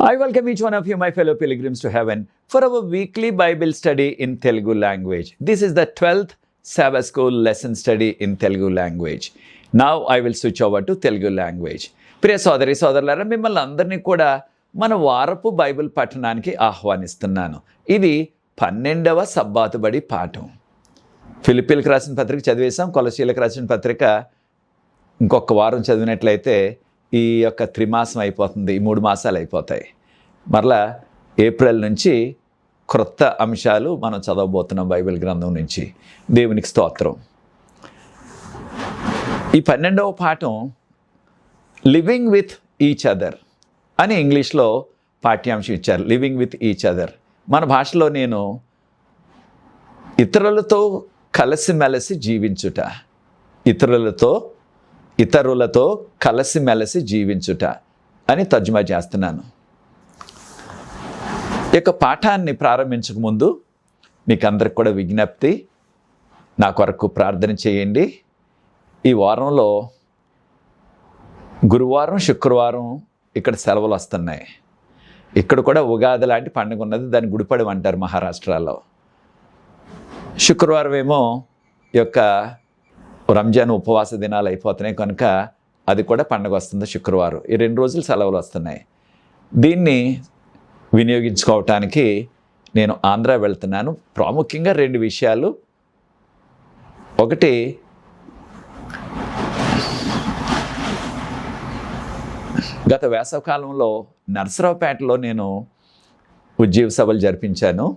I welcome each one of you, my fellow pilgrims to heaven, for our weekly Bible study in Telugu language. This is the 12th Sabbath School lesson study in Telugu language. Now I will switch over to Telugu language. ప్రియ సోదరి సోదరులారా, మిమ్మల్ని అందరినీ కూడా మన వారపు Bible పఠనానికి ఆహ్వానిస్తున్నాను. ఇది 12వ సబ్బాతు బడి పాఠం. ఫిలిప్పీలకు రాసిన పత్రిక చదివేశాం. కొలసీలకు రాసిన పత్రిక ఇంకొక వారం చదివినట్లయితే ఈ యొక్క త్రిమాసం అయిపోతుంది, ఈ 3 మాసాలు అయిపోతాయి. మరలా ఏప్రిల్ నుంచి క్రొత్త అంశాలు మనం చదవబోతున్నాం బైబిల్ గ్రంథం నుంచి. దేవునికి స్తోత్రం. ఈ 12వ పాఠం లివింగ్ విత్ ఈచ్ అదర్ అని ఇంగ్లీష్లో పాఠ్యాంశం ఇచ్చారు. Living with each other. మన భాషలో నేను ఇతరులతో కలిసిమెలిసి జీవించుట, ఇతరులతో కలిసిమెలిసి జీవించుట అని తర్జుమా చేస్తున్నాను. ఈ యొక్క పాఠాన్ని ప్రారంభించక ముందు మీకు అందరికి కూడా విజ్ఞప్తి, నా కొరకు ప్రార్థన చేయండి. ఈ వారంలో గురువారం, శుక్రవారం ఇక్కడ సెలవులు వస్తున్నాయి. ఇక్కడ కూడా ఉగాది లాంటి పండుగ ఉన్నది, దాన్ని గుడిపడవ అంటారు మహారాష్ట్రలో. శుక్రవారం ఏమో ఈ యొక్క రంజాన్ ఉపవాస దినాలు అయిపోతున్నాయి కనుక అది కూడా పండుగ వస్తుంది శుక్రవారం. ఈ 2 రోజులు సెలవులు వస్తున్నాయి. దీన్ని వినియోగించుకోవటానికి నేను ఆంధ్ర వెళ్తున్నాను. ప్రాముఖ్యంగా 2 విషయాలు. ఒకటి, గత వేసవకాలంలో నర్సరావుపేటలో నేను ఉజ్జీవ సభలు జరిపించాను.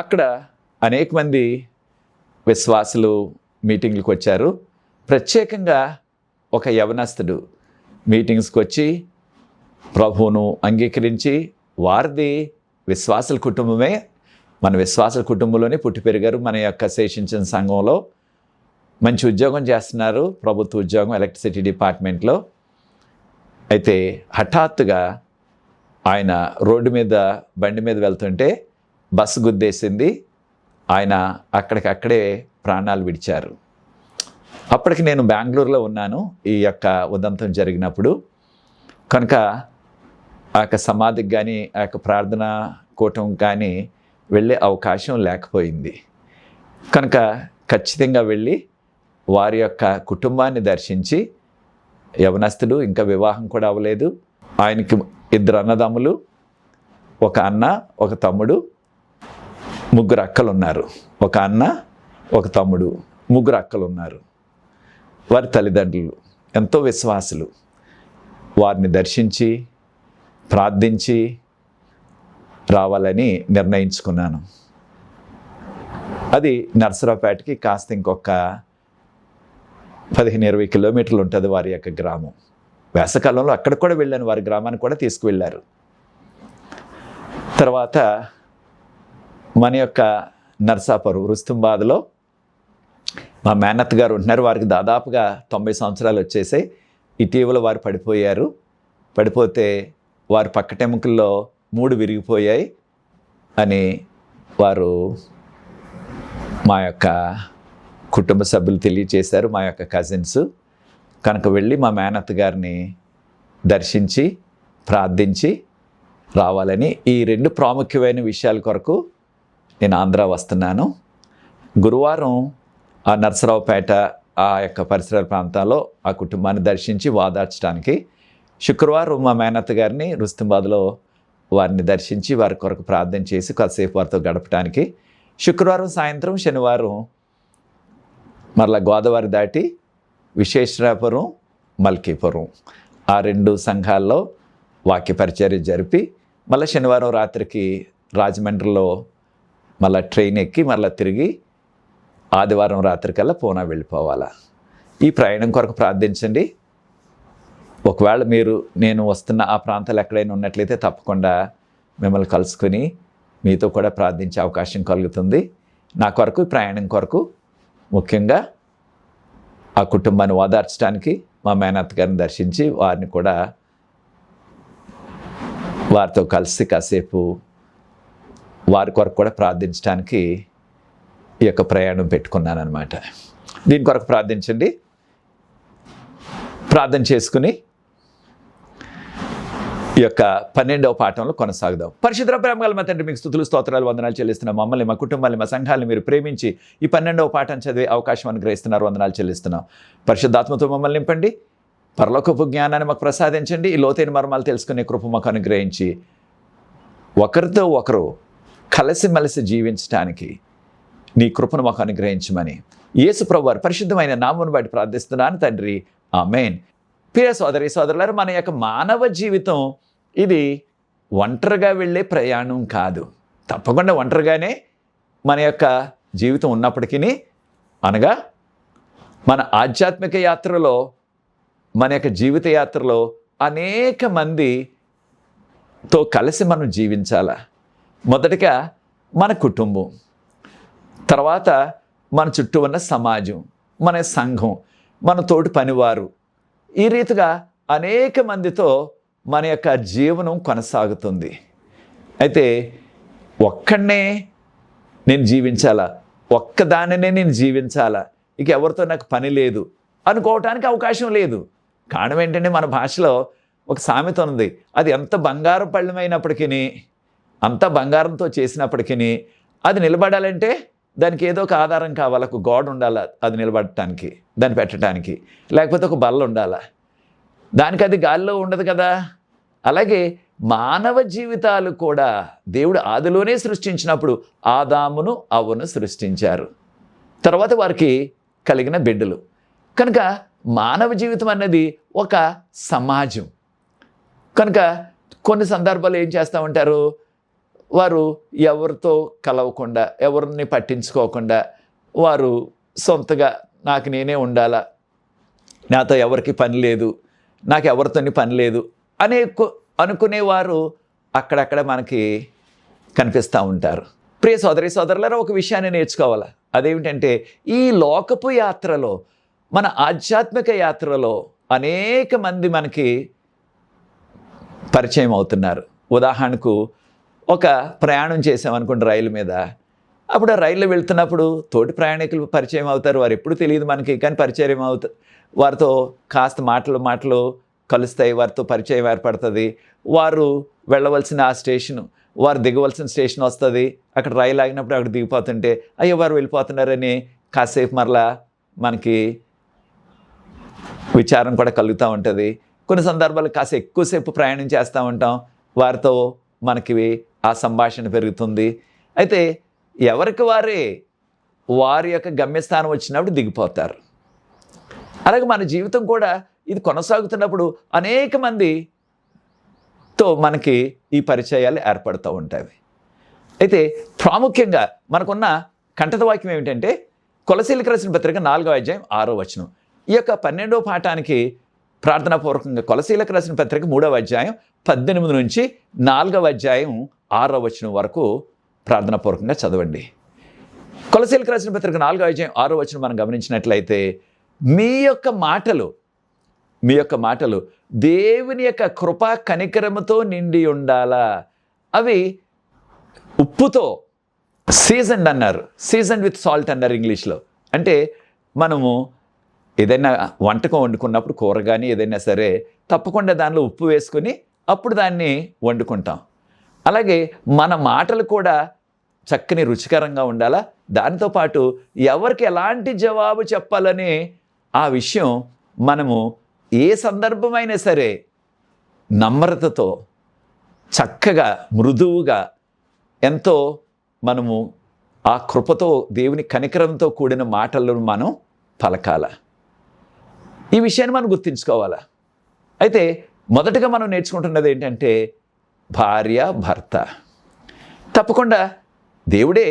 అక్కడ అనేక మంది విశ్వాసులు మీటింగ్లకు వచ్చారు. ప్రత్యేకంగా ఒక యవనస్తుడు మీటింగ్స్కి వచ్చి ప్రభువును అంగీకరించి, వారిది విశ్వాసుల కుటుంబమే, మన విశ్వాసుల కుటుంబంలోనే పుట్టి పెరిగారు. మన యొక్క శేషించిన సంఘంలో మంచి ఉద్యోగం చేస్తున్నారు, ప్రభుత్వ ఉద్యోగం ఎలక్ట్రిసిటీ డిపార్ట్మెంట్లో. అయితే హఠాత్తుగా ఆయన రోడ్డు మీద బండి మీద వెళ్తుంటే బస్సు గుద్దేసింది. ఆయన అక్కడికక్కడే ప్రాణాలు విడిచారు. అప్పటికి నేను బెంగళూరులో ఉన్నాను ఈ యొక్క ఉదంతం జరిగినప్పుడు. కనుక ఆ యొక్క సమాధికి కానీ ఆ యొక్క ప్రార్థన కూటం కానీ వెళ్ళే అవకాశం లేకపోయింది. కనుక ఖచ్చితంగా వెళ్ళి వారి యొక్క కుటుంబాన్ని దర్శించి, యవనస్తుడు, ఇంకా వివాహం కూడా అవ్వలేదు. ఆయనకి 2 అన్నదమ్ములు, ఒక అన్న, ఒక తమ్ముడు, 3 అక్కలు ఉన్నారు. ఒక అన్న, ఒక తమ్ముడు, 3 అక్కలు ఉన్నారు. వారి తల్లిదండ్రులు ఎంతో విశ్వాసులు. వారిని దర్శించి ప్రార్థించి రావాలని నిర్ణయించుకున్నాను. అది నర్సరావుపేటకి కాస్త ఇంకొక 15-20 కిలోమీటర్లు ఉంటుంది వారి యొక్క గ్రామం. వేసవకాలంలో అక్కడ కూడా వెళ్ళాను, వారి గ్రామానికి కూడా తీసుకువెళ్ళారు. తర్వాత మన యొక్క నర్సాపురం రుస్తుంబాద్లో మా మేనత్ గారు ఉంటున్నారు. వారికి దాదాపుగా 90 సంవత్సరాలు వచ్చేసాయి. ఇటీవల వారు పడిపోయారు. పడిపోతే వారి పక్కటెముకల్లో 3 విరిగిపోయాయి అని వారు మా యొక్క కుటుంబ సభ్యులు తెలియచేశారు, మా యొక్క కజిన్స్. కనుక వెళ్ళి మా మేనత్ గారిని దర్శించి ప్రార్థించి రావాలని ఈ 2 ప్రాముఖ్యమైన విషయాల కొరకు నేను ఆంధ్ర వస్తున్నాను. గురువారం ఆ నర్సరావుపేట ఆ యొక్క పరిసర ప్రాంతాల్లో ఆ కుటుంబాన్ని దర్శించి వాదార్చడానికి, శుక్రవారం మా మేనత్ గారిని రుస్తుంబాద్లో వారిని దర్శించి వారి కొరకు ప్రార్థన చేసి కాసేపు వారితో గడపడానికి, శుక్రవారం సాయంత్రం, శనివారం మరలా గోదావరి దాటి విశ్వేశ్వరాపురం, మల్కీపురం ఆ 2 సంఘాల్లో వాక్య పరిచర్య జరిపి, మళ్ళీ శనివారం రాత్రికి రాజమండ్రిలో మళ్ళీ ట్రైన్ ఎక్కి మళ్ళీ తిరిగి ఆదివారం రాత్రికల్లా పూనా వెళ్ళిపోవాలా. ఈ ప్రయాణం కొరకు ప్రార్థించండి. ఒకవేళ నేను వస్తున్న ఆ ప్రాంతాలు ఎక్కడైనా ఉన్నట్లయితే తప్పకుండా మిమ్మల్ని కలుసుకొని మీతో కూడా ప్రార్థించే అవకాశం కలుగుతుంది. నా కొరకు ఈ ప్రయాణం కొరకు ముఖ్యంగా ఆ కుటుంబాన్ని ఓదార్చడానికి మా మేనత్ గారిని దర్శించి వారిని కూడా వారితో కలిసి కాసేపు వారి కొరకు కూడా ప్రార్థించడానికి ఈ యొక్క ప్రయాణం పెట్టుకున్నాను అన్నమాట. దీని కొరకు ప్రార్థించండి. ప్రార్థన చేసుకుని ఈ యొక్క 12వ పాఠంలో కొనసాగుదాం. పరిశుద్ధ ప్రేమగల మా తండ్రి, మీకు స్తుతులు స్తోత్రాలు వందనాలు చెల్లిస్తున్నాం. మమ్మల్ని, మా కుటుంబాన్ని, మా సంఘాలను మీరు ప్రేమించి ఈ 12వ పాఠం చదివే అవకాశం అనుగ్రహిస్తున్నారు. వందనాలు చెల్లిస్తున్నాం. పరిశుద్ధాత్మతో మమ్మల్ని నింపండి. పరలోకపు జ్ఞానాన్ని మాకు ప్రసాదించండి. ఈ లోతైన మర్మాలు తెలుసుకునే కృప మాకు అనుగ్రహించి ఒకరితో ఒకరు కలిసిమెలిసి జీవించడానికి నీ కృపను మాకు అనుగ్రహించమని యేసు ప్రభువు వారి పరిశుద్ధమైన నామమును బట్టి ప్రార్థిస్తున్నాను తండ్రి. ఆమేన్. ప్రియ సోదరి సోదరులారా, మన యొక్క మానవ జీవితం ఇది ఒంటరిగా వెళ్ళే ప్రయాణం కాదు. తప్పకుండా ఒంటరిగానే మన యొక్క జీవితం ఉన్నప్పటికీ, అనగా మన ఆధ్యాత్మిక యాత్రలో, మన యొక్క జీవిత యాత్రలో అనేక మందితో కలిసి మనం జీవించాలా. మొదటిగా మన కుటుంబం, తర్వాత మన చుట్టూ ఉన్న సమాజం, మన సంఘం, మన తోటి పనివారు, ఈ రీతిగా అనేక మందితో మన యొక్క జీవనం కొనసాగుతుంది. అయితే ఒక్కడనే నేను జీవించాలా, ఒక్కదానినే నేను జీవించాలా, ఇక ఎవరితో నాకు పని లేదు అనుకోవటానికి అవకాశం లేదు. కారణం ఏంటంటే, మన భాషలో ఒక సామెత ఉంది. అది ఎంత బంగారం పళ్ళమైనప్పటికీ, అంత బంగారంతో చేసినప్పటికీ అది నిలబడాలంటే దానికి ఏదో ఒక ఆధారం కావాలి, ఒక గోడ ఉండాలి అది నిలబడటానికి, దాన్ని పెట్టడానికి, లేకపోతే ఒక బల్ల ఉండాలా. దానికి అది గాలిలో ఉండదు కదా. అలాగే మానవ జీవితాలు కూడా దేవుడు ఆదిలోనే సృష్టించినప్పుడు ఆదామును అవ్వను సృష్టించారు. తర్వాత వారికి కలిగిన బిడ్డలు. కనుక మానవ జీవితం అన్నది ఒక సమాజం. కనుక కొన్ని సందర్భాలు ఏం చేస్తూ ఉంటారు, వారు ఎవరితో కలవకుండా, ఎవరిని పట్టించుకోకుండా, వారు సొంతగా నాకు నేనే ఉండాలా, నాతో ఎవరికి పని లేదు, నాకు ఎవరితోని పని లేదు అనుకునేవారు అక్కడక్కడ మనకి కనిపిస్తూ ఉంటారు. ప్రియ సోదరి సోదరులారా, ఒక విషయాన్ని నేర్చుకోవాలి. అదేమిటంటే, ఈ లోకపు యాత్రలో, మన ఆధ్యాత్మిక యాత్రలో అనేక మంది మనకి పరిచయం అవుతున్నారు. ఉదాహరణకు ఒక ప్రయాణం చేసామనుకోండి రైలు మీద. అప్పుడు ఆ రైల్లో వెళ్తున్నప్పుడు తోటి ప్రయాణికులు పరిచయం అవుతారు. వారు ఎప్పుడు తెలియదు మనకి, కానీ పరిచయం అవుతారు. వారితో కాస్త మాటలు కలుస్తాయి, వారితో పరిచయం ఏర్పడుతుంది. వారు వెళ్ళవలసిన ఆ స్టేషను, వారు దిగవలసిన స్టేషన్ వస్తుంది. అక్కడ రైలు ఆగినప్పుడు అక్కడ దిగిపోతుంటే అయ్యో వారు వెళ్ళిపోతున్నారని కాసేపు మరలా మనకి విచారం కూడా కలుగుతూ ఉంటుంది. కొన్ని సందర్భాలు కాస్త ఎక్కువసేపు ప్రయాణం చేస్తూ ఉంటాం, వారితో మనకి ఆ సంభాషణ పెరుగుతుంది. అయితే ఎవరికి వారే వారి యొక్క గమ్యస్థానం వచ్చినప్పుడు దిగిపోతారు. అలాగే మన జీవితం కూడా ఇది కొనసాగుతున్నప్పుడు అనేక మందితో మనకి ఈ పరిచయాలు ఏర్పడుతూ ఉంటాయి. అయితే ప్రాముఖ్యంగా మనకున్న కంఠత వాక్యం ఏమిటంటే, కొలసీలకు రాసిన పత్రిక 4వ అధ్యాయం 6వ వచనం. ఈ యొక్క 12వ పాఠానికి ప్రార్థనాపూర్వకంగా కొలసీలకు రాసిన పత్రిక 3వ అధ్యాయం 18 నుంచి 4వ అధ్యాయం 6వ వచనం వరకు ప్రార్థనాపూర్వకంగా చదవండి. కొలసీలకు రాసిన పత్రిక 4వ అధ్యాయం 6వ వచనం మనం గమనించినట్లయితే, మీ యొక్క మాటలు దేవుని యొక్క కృపా కనికరముతో నిండి ఉండాలా. అవి ఉప్పుతో సీజన్డ్ అన్నారు, సీజన్డ్ విత్ సాల్ట్ అన్నారు ఇంగ్లీష్లో. అంటే మనము ఏదైనా వంటకం వండుకున్నప్పుడు, కూర కానీ ఏదైనా సరే, తప్పకుండా దానిలో ఉప్పు వేసుకొని అప్పుడు దాన్ని వండుకుంటాం. అలాగే మన మాటలు కూడా చక్కని రుచికరంగా ఉండాలా. దాంతోపాటు ఎవరికి ఎలాంటి జవాబు చెప్పాలని ఆ విషయం మనము ఏ సందర్భమైనా సరే నమ్రతతో, చక్కగా, మృదువుగా, ఎంతో మనము ఆ కృపతో, దేవుని కనికరంతో కూడిన మాటలను మనం పలకాల. ఈ విషయాన్ని మనం గుర్తుంచుకోవాలా. అయితే మొదటగా మనం నేర్చుకుంటున్నది ఏంటంటే, భార్య భర్త. తప్పకుండా దేవుడే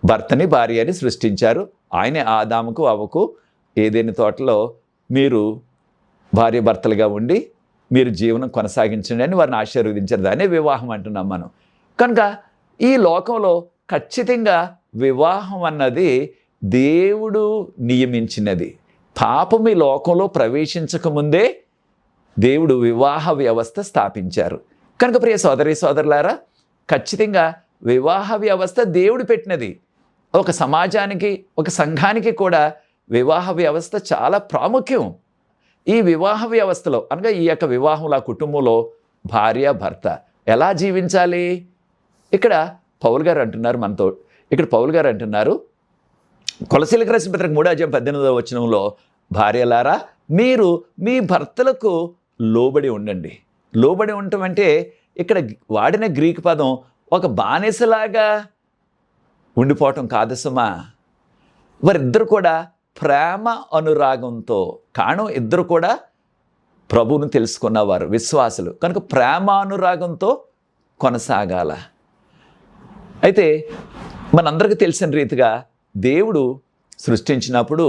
భర్తని భార్యని సృష్టించారు. ఆయనే ఆదాముకు అవ్వకు ఏదైనా తోటలో మీరు భార్య భర్తలుగా ఉండి మీరు జీవనం కొనసాగించండి అని వారిని ఆశీర్వదించారు. దాన్నే వివాహం అంటున్నాం మనం. కనుక ఈ లోకంలో ఖచ్చితంగా వివాహం అన్నది దేవుడు నియమించినది. పాపం ఈ లోకంలో ప్రవేశించకముందే దేవుడు వివాహ వ్యవస్థ స్థాపించారు. కనుక ప్రియ సోదరి సోదరులారా, ఖచ్చితంగా వివాహ వ్యవస్థ దేవుడు పెట్టినది. ఒక సమాజానికి, ఒక సంఘానికి కూడా వివాహ వ్యవస్థ చాలా ప్రాముఖ్యం. ఈ వివాహ వ్యవస్థలో అనగా ఈ యొక్క వివాహంలో ఆ కుటుంబంలో భార్య భర్త ఎలా జీవించాలి? ఇక్కడ పౌలు గారు అంటున్నారు మనతో, ఇక్కడ పౌలు గారు అంటున్నారు కొలసీలకు రాసిన పత్రిక 3:18 వచనంలో, భార్యలారా మీరు మీ భర్తలకు లోబడి ఉండండి. లోబడి ఉండటం అంటే ఇక్కడ వాడిన గ్రీకు పదం ఒక బానిసలాగా ఉండిపోవటం కాదు సుమా. వారిద్దరు కూడా ప్రేమ అనురాగంతో, కారణం ఇద్దరు కూడా ప్రభువును తెలుసుకున్నవారు, విశ్వాసులు కనుక ప్రేమానురాగంతో కొనసాగాల. అయితే మనందరికీ తెలిసిన రీతిగా దేవుడు సృష్టించినప్పుడు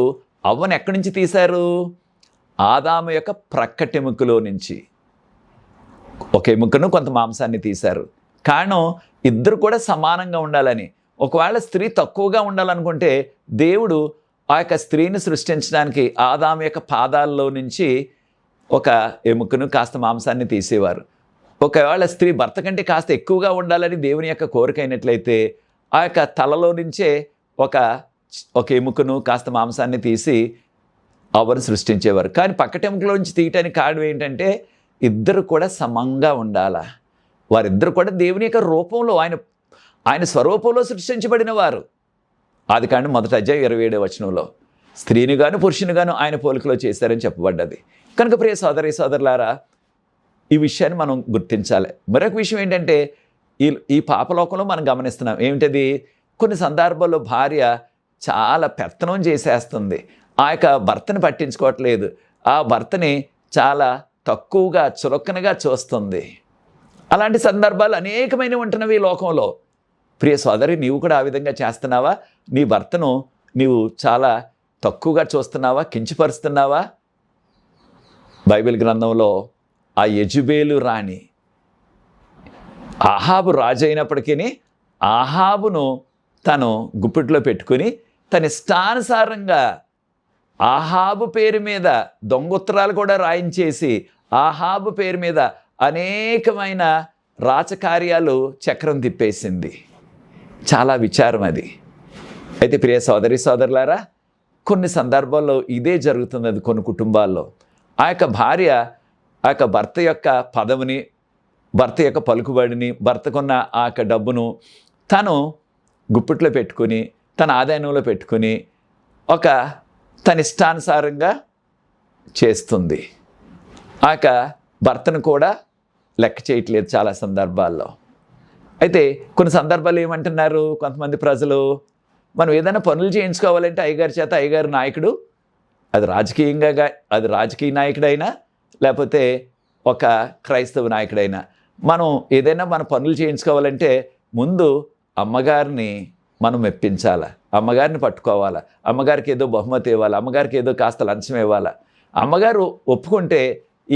అవ్వను ఎక్కడి నుంచి తీశారు? ఆదాము యొక్క ప్రక్కటెముకలో నుంచి. ఒక ఎముకను కొంత మాంసాన్ని తీశారు. కారణం ఇద్దరు కూడా సమానంగా ఉండాలని. ఒకవేళ స్త్రీ తక్కువగా ఉండాలనుకుంటే దేవుడు ఆ యొక్క స్త్రీని సృష్టించడానికి ఆదాము యొక్క పాదాల్లో నుంచి ఒక ఎముకను కాస్త మాంసాన్ని తీసేవారు. ఒకవేళ స్త్రీ భర్త కంటే కాస్త ఎక్కువగా ఉండాలని దేవుని యొక్క కోరిక అయినట్లయితే ఆ యొక్క తలలో నుంచే ఒక ఎముకను కాస్త మాంసాన్ని తీసి అవరు సృష్టించేవారు. కానీ పక్కటెముకలో నుంచి తీయటానికి కారణం ఏంటంటే ఇద్దరు కూడా సమంగా ఉండాలా. వారిద్దరు కూడా దేవుని యొక్క రూపంలో ఆయన స్వరూపంలో సృష్టించబడిన వారు. ఆదికాండం 1:27 వచనంలో స్త్రీని గాను పురుషుని గాను ఆయన పోలికలో చేశారని చెప్పబడ్డది. కనుక ప్రియ సోదరి సోదరులారా, ఈ విషయాన్ని మనం గుర్తించాలి. మరొక విషయం ఏంటంటే ఈ పాపలోకంలో మనం గమనిస్తున్నాం. ఏమిటది? కొన్ని సందర్భాల్లో భార్య చాలా పెత్తనం చేసేస్తుంది. ఆ యొక్క భర్తని పట్టించుకోవట్లేదు. ఆ భర్తని చాలా తక్కువగా చులకనగా చూస్తుంది. అలాంటి సందర్భాలు అనేకమైనవి ఉంటున్నవి ఈ లోకంలో. ప్రియ సోదరి, నీవు కూడా ఆ విధంగా చేస్తున్నావా? నీ భర్తను నీవు చాలా తక్కువగా చూస్తున్నావా? కించపరుస్తున్నావా? బైబిల్ గ్రంథంలో ఆ యెజబేలు రాణి ఆహాబు రాజు అయినప్పటికీ ఆహాబును తను గుప్పిట్లో పెట్టుకుని తన ఇష్టానుసారంగా ఆహాబు పేరు మీద దొంగోత్తరాలు కూడా రాయించేసి ఆహాబు పేరు మీద అనేకమైన రాచకార్యాలు చక్రం తిప్పేసింది. చాలా విచారం అది. అయితే ప్రియ సోదరి సోదరులారా, కొన్ని సందర్భాల్లో ఇదే జరుగుతున్నది కొన్ని కుటుంబాల్లో. ఆ యొక్క భార్య ఆ యొక్క భర్త యొక్క పదవిని, భర్త యొక్క పలుకుబడిని, భర్తకున్న ఆ యొక్క డబ్బును తను గుప్పిట్లో పెట్టుకుని, తన ఆదాయంలో పెట్టుకుని తన ఇష్టానుసారంగా చేస్తుంది. ఆ యొక్క భర్తను కూడా లెక్క చేయట్లేదు చాలా సందర్భాల్లో. అయితే కొన్ని సందర్భాలు ఏమంటున్నారు కొంతమంది ప్రజలు, మనం ఏదైనా పనులు చేయించుకోవాలంటే అయ్యగారి చేత, అయ్యగారి నాయకుడు, అది రాజకీయ నాయకుడైనా లేకపోతే ఒక క్రైస్తవ నాయకుడైనా, మనం ఏదైనా మన పనులు చేయించుకోవాలంటే ముందు అమ్మగారిని మనం మెప్పించాలా, అమ్మగారిని పట్టుకోవాలా, అమ్మగారికి ఏదో బహుమతి ఇవ్వాలి, అమ్మగారికి ఏదో కాస్త లంచం ఇవ్వాలా. అమ్మగారు ఒప్పుకుంటే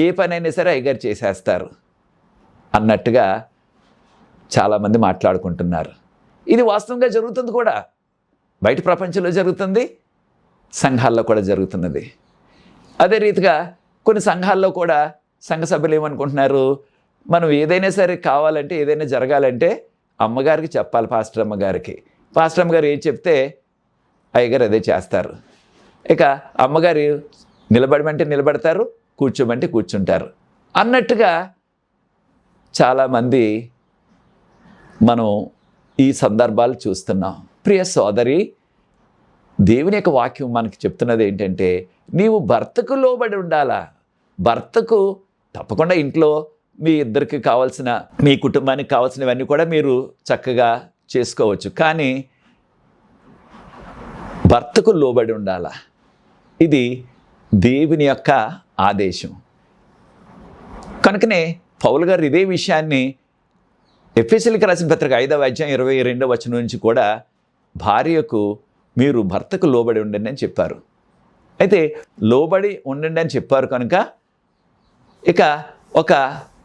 ఏ పనైనా సరే అయ్యగారు చేసేస్తారు అన్నట్టుగా చాలామంది మాట్లాడుకుంటున్నారు. ఇది వాస్తవంగా జరుగుతుంది కూడా. బయట ప్రపంచంలో జరుగుతుంది, సంఘాల్లో కూడా జరుగుతున్నది. అదే రీతిగా కొన్ని సంఘాల్లో కూడా సంఘ సభ్యులు ఏమనుకుంటున్నారు, మనం ఏదైనా సరే కావాలంటే, ఏదైనా జరగాలంటే అమ్మగారికి చెప్పాలి, పాస్టర్ అమ్మగారు ఏం చెప్తే అయ్యగారు అదే చేస్తారు. ఇక అమ్మగారు నిలబడమంటే నిలబడతారు, కూర్చోమంటే కూర్చుంటారు అన్నట్టుగా చాలామంది మనం ఈ సందర్భాలు చూస్తున్నాం. ప్రియ సోదరి, దేవుని యొక్క వాక్యం మనకి చెప్తున్నది ఏంటంటే, నీవు భర్తకు లోబడి ఉండాలా. భర్తకు తప్పకుండా ఇంట్లో మీ ఇద్దరికి కావాల్సిన, మీ కుటుంబానికి కావాల్సినవన్నీ కూడా మీరు చక్కగా చేసుకోవచ్చు. కానీ భర్తకు లోబడి ఉండాలా. ఇది దేవుని యొక్క ఆదేశం. కనుకనే పౌలు గారు ఇదే విషయాన్ని ఎఫెసీయులకు రాసిన పత్రిక 5:22 నుంచి కూడా భార్యకు మీరు భర్తకు లోబడి ఉండండి అని చెప్పారు. అయితే లోబడి ఉండండి అని చెప్పారు కనుక ఇక ఒక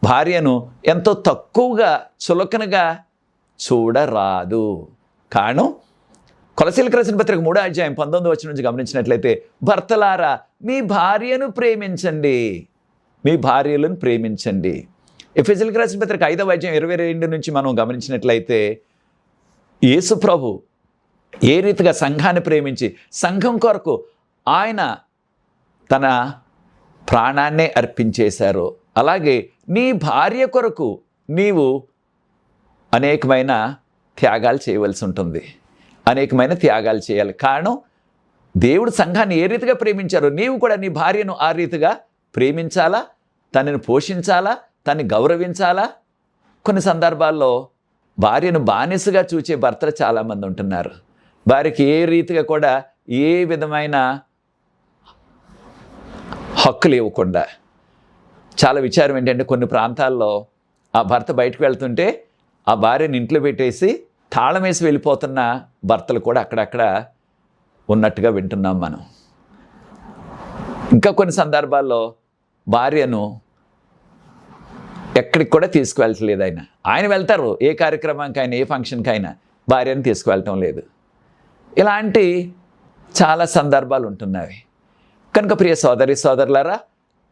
భార్యను ఎంతో తక్కువగా చులకనగా చూడరాదు. కారణం కొలసీలకు రాసిన పత్రిక 3:19 నుంచి గమనించినట్లయితే, భర్తలారా మీ భార్యను ప్రేమించండి, మీ భార్యలను ప్రేమించండి. ఎఫెసీయులకు రాసిన పత్రిక 5:22 నుంచి మనం గమనించినట్లయితే, యేసు ప్రభు ఏ రీతిగా సంఘాన్ని ప్రేమించి సంఘం కొరకు ఆయన తన ప్రాణాన్నే అర్పించేశారో అలాగే నీ భార్య కొరకు నీవు అనేకమైన త్యాగాలు చేయవలసి ఉంటుంది. అనేకమైన త్యాగాలు చేయాలి. కారణం, దేవుడు సంఘాన్ని ఏ రీతిగా ప్రేమించారో నీవు కూడా నీ భార్యను ఆ రీతిగా ప్రేమించాలా, తనని పోషించాలా, తనని గౌరవించాలా. కొన్ని సందర్భాల్లో భార్యను బానిసగా చూచే భర్తలు చాలామంది ఉంటున్నారు. భార్యకి ఏ రీతిగా కూడా ఏ విధమైన హక్కులు ఇవ్వకుండా. చాలా విచారం ఏంటంటే కొన్ని ప్రాంతాల్లో ఆ భర్త బయటకు వెళ్తుంటే ఆ భార్యను ఇంట్లో పెట్టేసి తాళం వేసి వెళ్ళిపోతున్న భర్తలు కూడా అక్కడక్కడ ఉన్నట్టుగా వింటున్నాం మనం. ఇంకా కొన్ని సందర్భాల్లో భార్యను ఎక్కడికి కూడా తీసుకువెళ్ళట్లేదు ఆయన వెళ్తారు ఏ కార్యక్రమానికైనా, ఏ ఫంక్షన్కైనా, భార్యను తీసుకువెళ్ళటం లేదు. ఇలాంటి చాలా సందర్భాలు ఉంటున్నాయి. కనుక ప్రియ సోదరి సోదరులారా,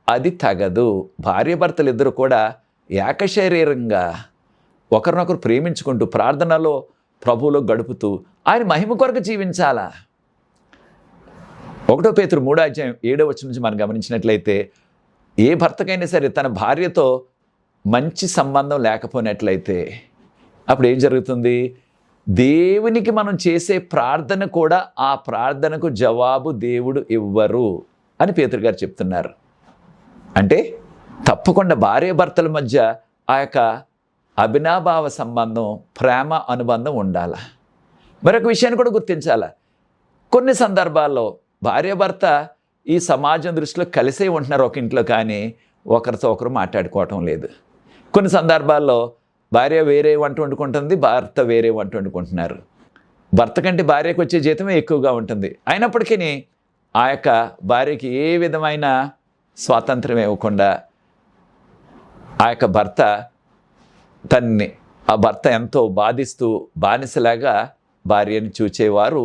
అది తగదు. భార్య భర్తలు ఇద్దరు కూడా ఏకశరీరంగా ఒకరినొకరు ప్రేమించుకుంటూ ప్రార్థనలో ప్రభువులో గడుపుతూ ఆయన మహిమ కొరకు జీవించాలా. 1 పేతురు 3:7 నుంచి మనం గమనించినట్లయితే ఏ భర్తకైనా సరే తన భార్యతో మంచి సంబంధం లేకపోయినట్లయితే అప్పుడు ఏం జరుగుతుంది? దేవునికి మనం చేసే ప్రార్థన కూడా ఆ ప్రార్థనకు జవాబు దేవుడు ఇవ్వరు అని పేతురు గారు చెప్తున్నారు. అంటే తప్పకుండా భార్య భర్తల మధ్య ఆ యొక్క అభినాభావ సంబంధం, ప్రేమ అనుబంధం ఉండాలి. మరొక విషయాన్ని కూడా గుర్తించాలి. కొన్ని సందర్భాల్లో భార్యాభర్త ఈ సమాజం దృష్టిలో కలిసే ఉంటున్నారు ఒక ఇంట్లో, కానీ ఒకరితో ఒకరు మాట్లాడుకోవటం లేదు. కొన్ని సందర్భాల్లో భార్య వేరే వంట వండుకుంటుంది, భర్త వేరే వంట వండుకుంటున్నారు. భర్త కంటే భార్యకు వచ్చే జీతమే ఎక్కువగా ఉంటుంది. అయినప్పటికీ ఆ యొక్క భార్యకి ఏ విధమైన స్వాతంత్రం ఇవ్వకుండా ఆ యొక్క భర్త ఆ భర్త ఎంతో బాధిస్తూ బానిసలాగా భార్యను చూచేవారు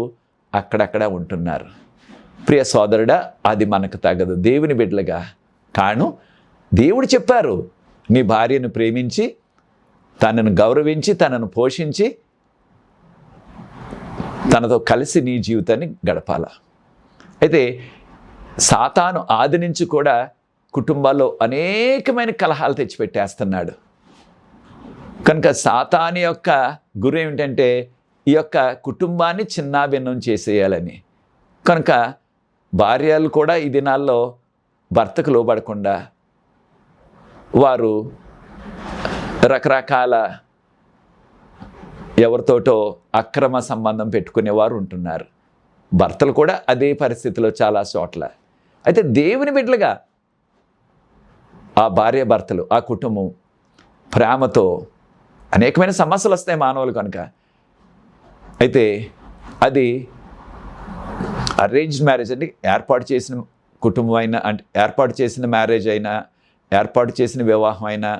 అక్కడక్కడ ఉంటున్నారు. ప్రియ సోదరుడా, అది మనకు తగదు దేవుని బిడ్డలుగా. కారణం, దేవుడు చెప్పారు, నీ భార్యను ప్రేమించి తనను గౌరవించి తనను పోషించి తనతో కలిసి నీ జీవితాన్ని గడపాల. అయితే సాతాను ఆది నుంచి కూడా కుటుంబాల్లో అనేకమైన కలహాలు తెచ్చిపెట్టేస్తున్నాడు. కనుక సాతాను యొక్క గురి ఏమిటంటే ఈ యొక్క కుటుంబాన్ని చిన్నాభిన్నం చేసేయాలని. కనుక భార్యలు కూడా ఈ దినాల్లో భర్తకు లోబడకుండా వారు రకరకాల ఎవరితోటో అక్రమ సంబంధం పెట్టుకునేవారు ఉంటున్నారు. భర్తలు కూడా అదే పరిస్థితిలో చాలా చోట్ల. అయితే దేవుని బిడ్డలుగా ఆ భార్య భర్తలు, ఆ కుటుంబం ప్రేమతో, అనేకమైన సమస్యలు వస్తాయి మానవులు కనుక. అయితే అది అరేంజ్డ్ మ్యారేజ్ అంటే ఏర్పాటు చేసిన కుటుంబం అయినా, అంటే ఏర్పాటు చేసిన మ్యారేజ్ అయినా, ఏర్పాటు చేసిన వివాహం అయినా,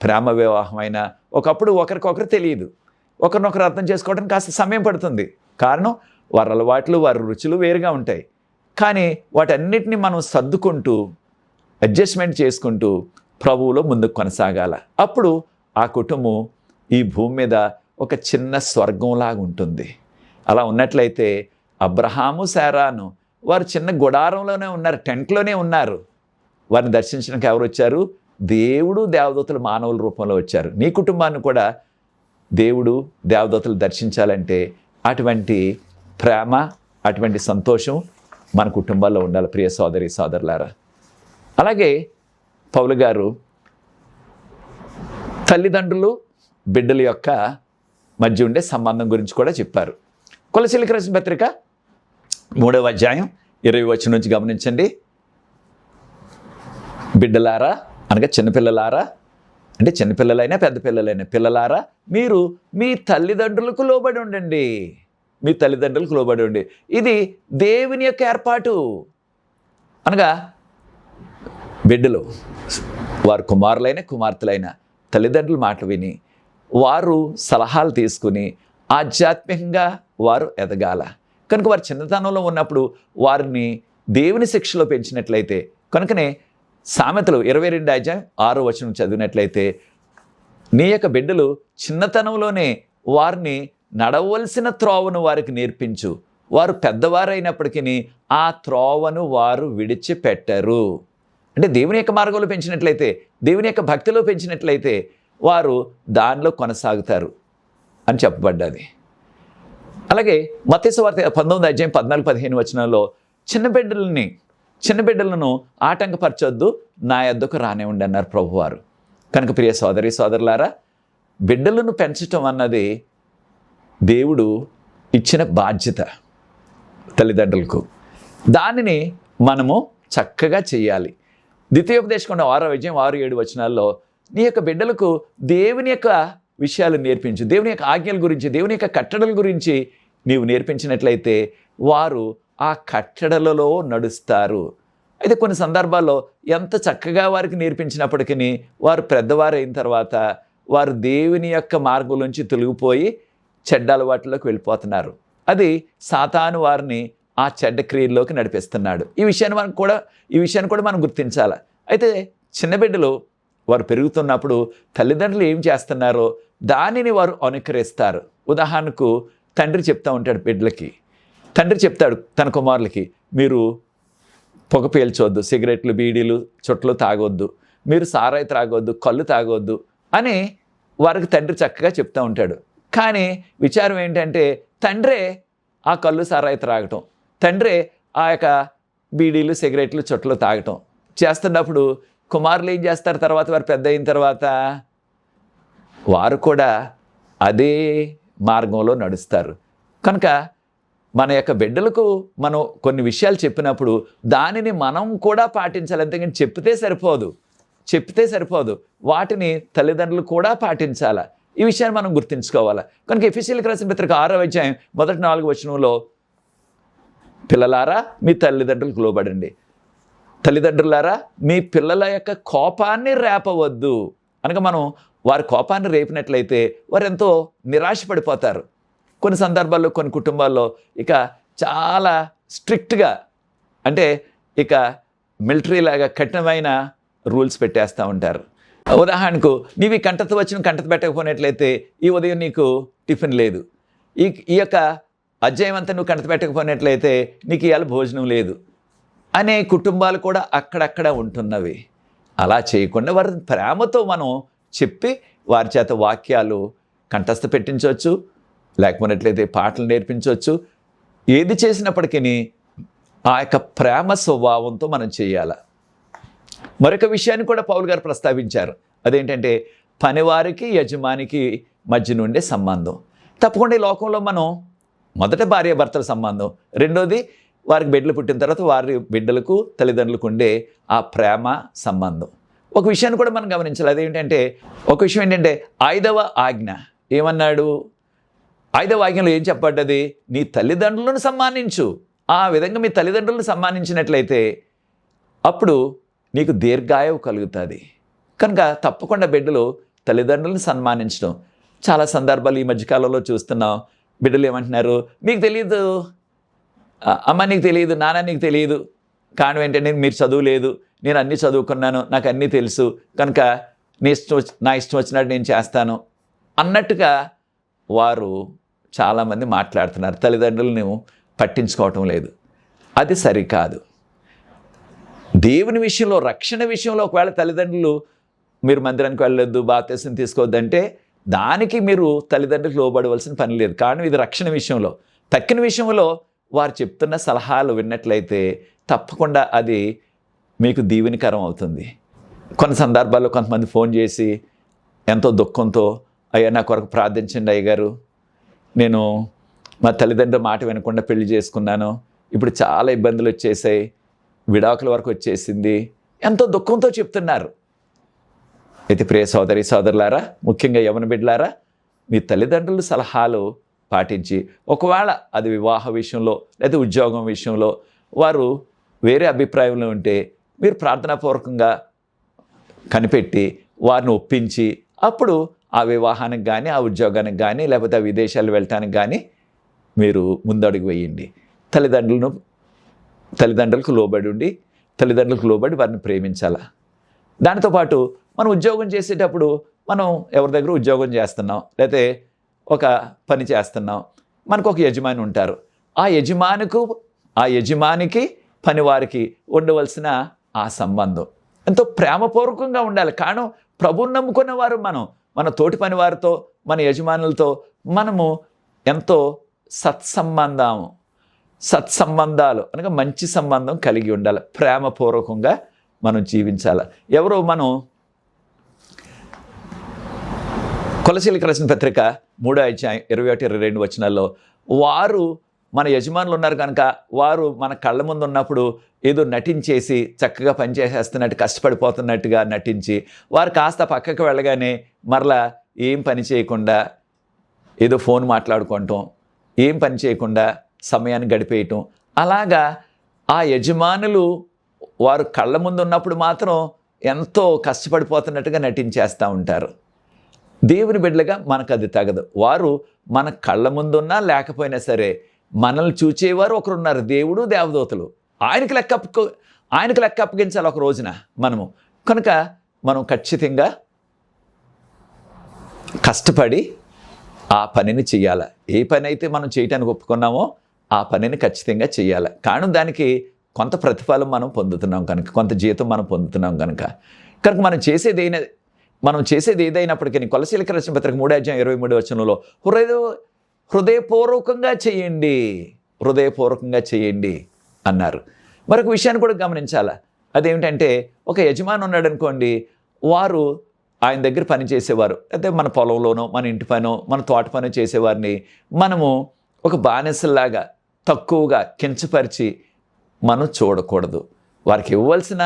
ప్రేమ వివాహం అయినా ఒకప్పుడు ఒకరికొకరు తెలియదు. ఒకరినొకరు అర్థం చేసుకోవడానికి కాస్త సమయం పడుతుంది. కారణం, వారి అలవాట్లు, వారి రుచులు వేరుగా ఉంటాయి. కానీ వాటన్నిటిని మనం సర్దుకుంటూ అడ్జస్ట్మెంట్ చేసుకుంటూ ప్రభువులో ముందుకు కొనసాగాల. అప్పుడు ఆ కుటుంబం ఈ భూమి మీద ఒక చిన్న స్వర్గంలాగా ఉంటుంది. అలా ఉన్నట్లయితే అబ్రహాము శారాను వారు చిన్న గుడారంలోనే ఉన్నారు, టెంట్లోనే ఉన్నారు. వారిని దర్శించడానికి ఎవరు వచ్చారు? దేవుడు దేవదూతలు మానవుల రూపంలో వచ్చారు. నీ కుటుంబాన్ని కూడా దేవుడు దేవదూతలు దర్శించాలంటే అటువంటి ప్రేమ, అటువంటి సంతోషం మన కుటుంబాల్లో ఉండాలి ప్రియ సోదరి సోదరులారా. అలాగే పౌలు గారు తల్లిదండ్రులు బిడ్డల యొక్క మధ్య ఉండే సంబంధం గురించి కూడా చెప్పారు. కొలసీలకు రాసిన పత్రిక 3:20 నుంచి గమనించండి. బిడ్డలారా అనగా చిన్నపిల్లలారా, అంటే చిన్నపిల్లలైనా పెద్ద పిల్లలైనా, పిల్లలారా మీరు మీ తల్లిదండ్రులకు లోబడి ఉండండి. మీ తల్లిదండ్రులకు లోబడి ఉండి, ఇది దేవుని యొక్క ఏర్పాటు. అనగా బిడ్డలు వారు కుమారులైన కుమార్తెలైన తల్లిదండ్రుల మాట విని వారు సలహాలు తీసుకుని ఆధ్యాత్మికంగా వారు ఎదగాల. కనుక వారు చిన్నతనంలో ఉన్నప్పుడు వారిని దేవుని శిక్షలో పెంచినట్లయితే, కనుకనే సామెతలు 22:6 చదివినట్లయితే నీ యొక్క బిడ్డలు చిన్నతనంలోనే వారిని నడవలసిన త్రోవను వారికి నేర్పించు, వారు పెద్దవారైనప్పటికీ ఆ త్రోవను వారు విడిచిపెట్టరు అంటే దేవుని యొక్క మార్గంలో పెంచినట్లయితే, దేవుని యొక్క భక్తిలో పెంచినట్లయితే వారు దానిలో కొనసాగుతారు అని చెప్పబడ్డది. అలాగే మత్తయి సువార్త 19:14-15 చిన్న బిడ్డలను ఆటంకపరచొద్దు, నా యొద్దకు రానివ్వండి అన్నారు ప్రభువారు. కనుక ప్రియ సోదరి సోదరులారా, బిడ్డలను పెంచటం అన్నది దేవుడు ఇచ్చిన బాధ్యత తల్లిదండ్రులకు. దానిని మనము చక్కగా చేయాలి. ద్వితీయోపదేశకాండం 6:6-7 నీ యొక్క బిడ్డలకు దేవుని యొక్క విషయాలు నేర్పించు, దేవుని యొక్క ఆజ్ఞల గురించి, దేవుని యొక్క కట్టడల గురించి నీవు నేర్పించినట్లయితే వారు ఆ కట్టడలలో నడుస్తారు. అయితే కొన్ని సందర్భాల్లో ఎంత చక్కగా వారికి నేర్పించినప్పటికీ వారు పెద్దవారు అయిన తర్వాత వారు దేవుని యొక్క మార్గం నుంచి తొలగిపోయి చెడ్డ అలవాట్లోకి వెళ్ళిపోతున్నారు. అది సాతాను వారిని ఆ చెడ్డ క్రియల్లోకి నడిపిస్తున్నాడు. ఈ విషయాన్ని కూడా మనం గుర్తించాలి. అయితే చిన్న బిడ్డలు వారు పెరుగుతున్నప్పుడు తల్లిదండ్రులు ఏం చేస్తున్నారో దానిని వారు అనుకరిస్తారు. ఉదాహరణకు తండ్రి చెప్తూ ఉంటాడు బిడ్డలకి, తండ్రి చెప్తాడు తన కుమారులకి, మీరు పొగ పీల్చొద్దు, సిగరెట్లు, బీడీలు, చుట్టలు తాగొద్దు, మీరు సారాయి తాగొద్దు, కళ్ళు తాగొద్దు అని వారికి తండ్రి చక్కగా చెప్తూ ఉంటాడు. కానీ విచారం ఏంటంటే తండ్రే ఆ కళ్ళు సారాయి త్రాగటం, తండ్రే ఆ యొక్క బీడీలు, సిగరెట్లు, చుట్టలు తాగటం చేస్తున్నప్పుడు కుమారులు ఏం చేస్తారు? తర్వాత వారు పెద్ద అయిన తర్వాత వారు కూడా అదే మార్గంలో నడుస్తారు. కనుక మన యొక్క బిడ్డలకు మనం కొన్ని విషయాలు చెప్పినప్పుడు దానిని మనం కూడా పాటించాలి. అంతేగాని చెప్తే సరిపోదు, వాటిని తల్లిదండ్రులు కూడా పాటించాలి. ఈ విషయాన్ని మనం గుర్తుంచుకోవాలి. కనుక ఎఫెసీయులకు రాసిన పత్రిక 6:4 పిల్లలారా మీ తల్లిదండ్రులకు లోబడండి, తల్లిదండ్రులారా మీ పిల్లల యొక్క కోపాన్ని రేపవద్దు. అనగా మనం వారి కోపాన్ని రేపినట్లయితే వారు ఎంతో నిరాశపడిపోతారు. కొన్ని సందర్భాల్లో కొన్ని కుటుంబాల్లో ఇక చాలా స్ట్రిక్ట్గా, అంటే ఇక మిలిటరీ లాగా కఠినమైన రూల్స్ పెట్టేస్తూ ఉంటారు. ఉదాహరణకు నీవి కంటత పెట్టకపోయినట్లయితే ఈ ఉదయం నీకు టిఫిన్ లేదు, ఈ యొక్క అధ్యాయం అంతా నువ్వు కంటత పెట్టకపోయినట్లయితే నీకు ఇవాళ భోజనం లేదు అనే కుటుంబాలు కూడా అక్కడక్కడ ఉంటున్నవి. అలా చేయకుండా వారి ప్రేమతో మనం చెప్పి వారి చేత వాక్యాలు కంఠస్థ పెట్టించవచ్చు, లేకపోయినట్లయితే పాటలు నేర్పించవచ్చు. ఏది చేసినప్పటికీ ఆ యొక్క ప్రేమ స్వభావంతో మనం చేయాలి. మరొక విషయాన్ని కూడా పౌలు గారు ప్రస్తావించారు. అదేంటంటే పనివారికి యజమానికి మధ్య నుండే సంబంధం. తప్పకుండా ఈ లోకంలో మనం మొదట భార్యాభర్తల సంబంధం, రెండోది వారికి బిడ్డలు పుట్టిన తర్వాత వారి బిడ్డలకు తల్లిదండ్రులకు ఉండే ఆ ప్రేమ సంబంధం. ఒక విషయాన్ని కూడా మనం గమనించాలి. అదేంటంటే ఒక విషయం ఏంటంటే 5వ ఆజ్ఞ ఏమన్నాడు? 5వ ఆజ్ఞలో ఏం చెప్పబడ్డది? నీ తల్లిదండ్రులను సన్మానించు. ఆ విధంగా మీ తల్లిదండ్రులను సన్మానించినట్లయితే అప్పుడు నీకు దీర్ఘాయువు కలుగుతుంది. కనుక తప్పకుండా బిడ్డలు తల్లిదండ్రులను సన్మానించడం. చాలా సందర్భాలు ఈ మధ్యకాలంలో చూస్తున్నాం. బిడ్డలు ఏమంటున్నారు? మీకు తెలియదు అమ్మ, నీకు తెలియదు, నాన్న నీకు తెలియదు, కారణం ఏంటంటే మీరు చదువు లేదు, నేను అన్నీ చదువుకున్నాను, నాకు అన్నీ తెలుసు, కనుక నా ఇష్టం వచ్చినట్టు నేను చేస్తాను అన్నట్టుగా వారు చాలామంది మాట్లాడుతున్నారు. తల్లిదండ్రులను పట్టించుకోవటం లేదు. అది సరికాదు. దేవుని విషయంలో, రక్షణ విషయంలో ఒకవేళ తల్లిదండ్రులు మీరు మందిరానికి వెళ్ళొద్దు, బాప్తిసం తీసుకోవద్దంటే దానికి మీరు తల్లిదండ్రులకు లోబడవలసిన పని లేదు. కారణం ఇది రక్షణ విషయంలో. తక్కిన విషయంలో వారు చెప్తున్న సలహాలు విన్నట్లయితే తప్పకుండా అది మీకు దీవెనకరం అవుతుంది. కొన్ని సందర్భాల్లో కొంతమంది ఫోన్ చేసి ఎంతో దుఃఖంతో, అయ్యా నా కొరకు ప్రార్థించండి అయ్యగారు, నేను మా తల్లిదండ్రుల మాట వినకుండా పెళ్లి చేసుకున్నాను, ఇప్పుడు చాలా ఇబ్బందులు వచ్చేసాయి, విడాకుల వరకు వచ్చేసింది, ఎంతో దుఃఖంతో చెప్తున్నారు. అయితే ప్రియ సోదరి సోదరులారా, ముఖ్యంగా యవన బిడ్డలారా, మీ తల్లిదండ్రుల సలహాలు పాటించి, ఒకవేళ అది వివాహ విషయంలో లేదా ఉద్యోగం విషయంలో వారు వేరే అభిప్రాయంలో ఉంటే మీరు ప్రార్థనాపూర్వకంగా కనిపెట్టి వారిని ఒప్పించి అప్పుడు ఆ వివాహానికి కానీ, ఆ ఉద్యోగానికి కానీ, లేకపోతే ఆ విదేశాలు వెళ్ళటానికి కానీ మీరు ముందడుగు వేయండి. తల్లిదండ్రులకు లోబడి వారిని ప్రేమించాలా. దాంతోపాటు మనం ఉద్యోగం చేసేటప్పుడు మనం ఎవరి దగ్గర ఉద్యోగం చేస్తున్నాం, లేకపోతే ఒక పని చేస్తున్నాం, మనకు ఒక యజమాని ఉంటారు. ఆ యజమానికి పనివారికి ఉండవలసిన ఆ సంబంధం, ఎంతో ప్రేమపూర్వకంగా ఉండాలి. కారణం ప్రభువుని నమ్ముకున్న వారు మన తోటి పని వారితో, మన యజమానులతో మనము ఎంతో సత్సంబంధాలు అనగా మంచి సంబంధం కలిగి ఉండాలి. ప్రేమపూర్వకంగా మనం జీవించాలి. ఎవరో మనం కొలసీలకు రాసిన పత్రిక 3:21-22 వారు మన యజమానులు ఉన్నారు కనుక వారు మన కళ్ళ ముందు ఉన్నప్పుడు ఏదో నటించేసి చక్కగా పనిచేసేస్తున్నట్టు కష్టపడిపోతున్నట్టుగా నటించి వారు కాస్త పక్కకు వెళ్ళగానే మరలా ఏం పని చేయకుండా ఏదో ఫోన్ మాట్లాడుకోవటం, ఏం పని చేయకుండా సమయాన్ని గడిపేయటం, అలాగా ఆ యజమానులు వారు కళ్ళ ముందు ఉన్నప్పుడు మాత్రం ఎంతో కష్టపడిపోతున్నట్టుగా నటించేస్తూ ఉంటారు. దేవుని బిడ్డలుగా మనకు అది తగదు. వారు మన కళ్ళ ముందున్నా లేకపోయినా సరే మనల్ని చూచేవారు ఒకరున్నారు, దేవుడు, దేవదూతలు. ఆయనకి లెక్క అప్పగించాలి ఒక రోజున మనము. కనుక మనం ఖచ్చితంగా కష్టపడి ఆ పనిని చేయాలి. ఏ పని అయితే మనం చేయటానికి ఒప్పుకున్నామో ఆ పనిని ఖచ్చితంగా చేయాలి. కానీ దానికి కొంత ప్రతిఫలం మనం పొందుతున్నాం కనుక, కొంత జీతం మనం పొందుతున్నాం కనుక మనం చేసేది ఏదైనప్పటికీ కొలసీలకు రాసిన పత్రిక 3:23 హృదయపూర్వకంగా చేయండి అన్నారు. మరొక విషయాన్ని కూడా గమనించాలి. అదేమిటంటే ఒక యజమాని ఉన్నాడు అనుకోండి, వారు ఆయన దగ్గర పని చేసేవారు, అయితే మన పొలంలోనో మన ఇంటి పనో మన తోట పనో చేసేవారిని మనము ఒక బానిసల్లాగా తక్కువగా కించపరిచి మనం చూడకూడదు. వారికి ఇవ్వవలసిన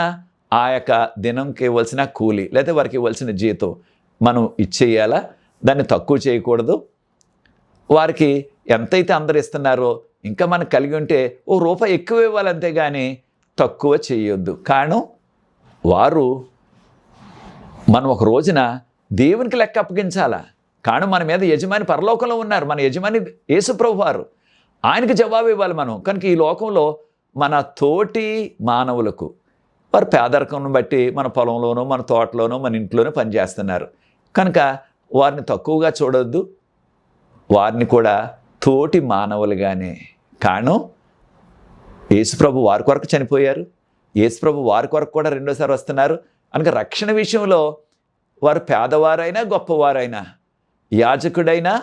ఆ యొక్క దినంకి ఇవ్వాల్సిన కూలి లేదా వారికి ఇవ్వాల్సిన జీతం మనం ఇచ్చేయాలా, దాన్ని తక్కువ చేయకూడదు. వారికి ఎంతైతే అందరు ఇస్తున్నారో ఇంకా మనకు కలిగి ఉంటే ₹1 ఎక్కువ ఇవ్వాలి, అంతేగాని తక్కువ చేయొద్దు. కారణం మనం ఒక రోజున దేవునికి లెక్క అప్పగించాలా. కారణం మన మీద యజమాని పరలోకంలో ఉన్నారు, మన యజమాని యేసుప్రభు వారు, ఆయనకి జవాబు ఇవ్వాలి మనం. కనుక ఈ లోకంలో మన తోటి మానవులకు వారు పేదరికం బట్టి మన పొలంలోనో మన తోటలోనో మన ఇంట్లోనో పనిచేస్తున్నారు కనుక వారిని తక్కువగా చూడొద్దు, వారిని కూడా తోటి మానవులుగానే. కారణం యేసుప్రభు వారి కొరకు చనిపోయారు, యేసుప్రభు వారి కొరకు కూడా రెండోసారి వస్తున్నారు. కనుక రక్షణ విషయంలో వారు పేదవారైనా గొప్పవారైనా, యాజకుడైనా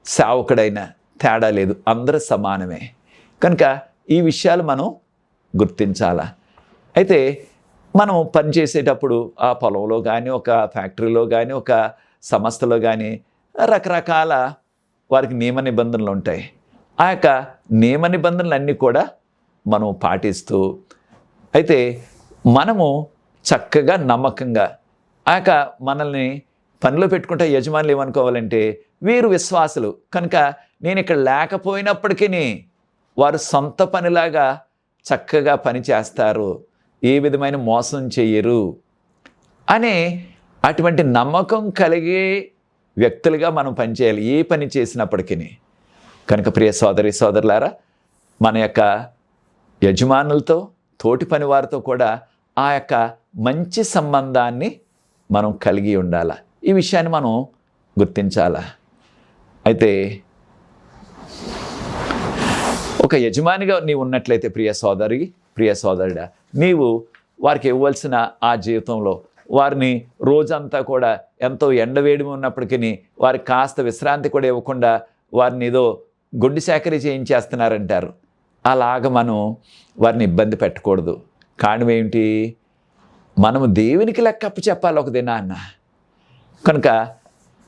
సేవకుడైనా తేడా లేదు, అందరూ సమానమే. కనుక ఈ విషయాలు మనం గుర్తించాలా. అయితే మనం పనిచేసేటప్పుడు ఆ పొలంలో కానీ ఒక ఫ్యాక్టరీలో కానీ ఒక సంస్థలో కానీ రకరకాల వారికి నియమ నిబంధనలు ఉంటాయి. ఆ యొక్క నియమ నిబంధనలన్నీ కూడా మనం పాటిస్తూ అయితే మనము చక్కగా నమ్మకంగా ఆ యొక్క మనల్ని పనిలో పెట్టుకుంటే యజమానులు ఏమనుకోవాలంటే వీరు విశ్వాసులు కనుక నేను ఇక్కడ లేకపోయినప్పటికీ వారు సొంత పనిలాగా చక్కగా పని చేస్తారు, ఏ విధమైన మోసం చెయ్యరు అనే అటువంటి నమ్మకం కలిగే వ్యక్తులుగా మనం పనిచేయాలి ఏ పని చేసినప్పటికీ. కనుక ప్రియ సోదరి సోదరులారా, మన యొక్క యజమానులతో తోటి పని వారితో కూడా ఆ యొక్క మంచి సంబంధాన్ని మనం కలిగి ఉండాలి. ఈ విషయాన్ని మనం గుర్తించాలా. అయితే ఒక యజమానిగా నీవు ఉన్నట్లయితే ప్రియ సోదరి ప్రియ సోదరుడా, నీవు వారికి ఇవ్వాల్సిన ఆ జీవితంలో వారిని రోజంతా కూడా ఎంతో ఎండవేడి ఉన్నప్పటికీ వారికి కాస్త విశ్రాంతి కూడా ఇవ్వకుండా వారిని ఏదో గొడ్డు సేకరీ చేయించేస్తున్నారంటారు. అలాగ మనం వారిని ఇబ్బంది పెట్టకూడదు. కారణం ఏమిటి? మనము దేవునికి లెక్క అప్పు చెప్పాలి ఒక దినాన్న. కనుక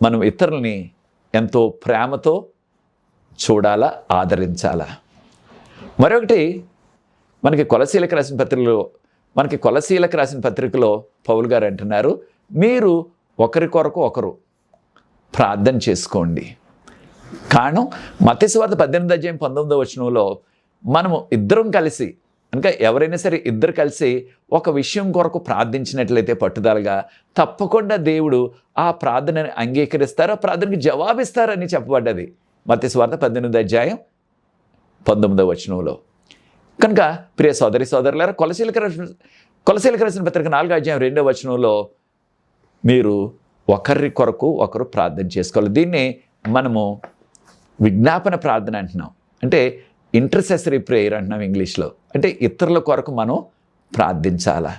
మనం ఇతరులని ఎంతో ప్రేమతో చూడాలా, ఆదరించాలా. మరొకటి మనకి కొలసీలకు రాసిన పత్రికలో పౌలు గారు అంటున్నారు, మీరు ఒకరి కొరకు ఒకరు ప్రార్థన చేసుకోండి. కారణం మత్తయి సువార్త 18:19 మనము ఇద్దరం కలిసి కనుక ఎవరైనా సరే ఇద్దరు కలిసి ఒక విషయం కొరకు ప్రార్థించినట్లయితే పట్టుదలగా తప్పకుండా దేవుడు ఆ ప్రార్థనని అంగీకరిస్తారు, ఆ ప్రార్థనకి జవాబిస్తారని చెప్పబడ్డది మత్తయి సువార్త 18:19. కనుక ప్రియ సోదరి సోదరులారా, కొలసీలకు రాసిన పత్రిక 4:2 మీరు ఒకరి కొరకు ఒకరు ప్రార్థన చేసుకోవాలి. దీన్ని మనము విజ్ఞాపన ప్రార్థన అంటున్నాం, అంటే ఇంటర్సెసరీ ప్రేయర్ అంటున్నాం ఇంగ్లీష్లో. అంటే ఇతరుల కొరకు మనం ప్రార్థించాలా.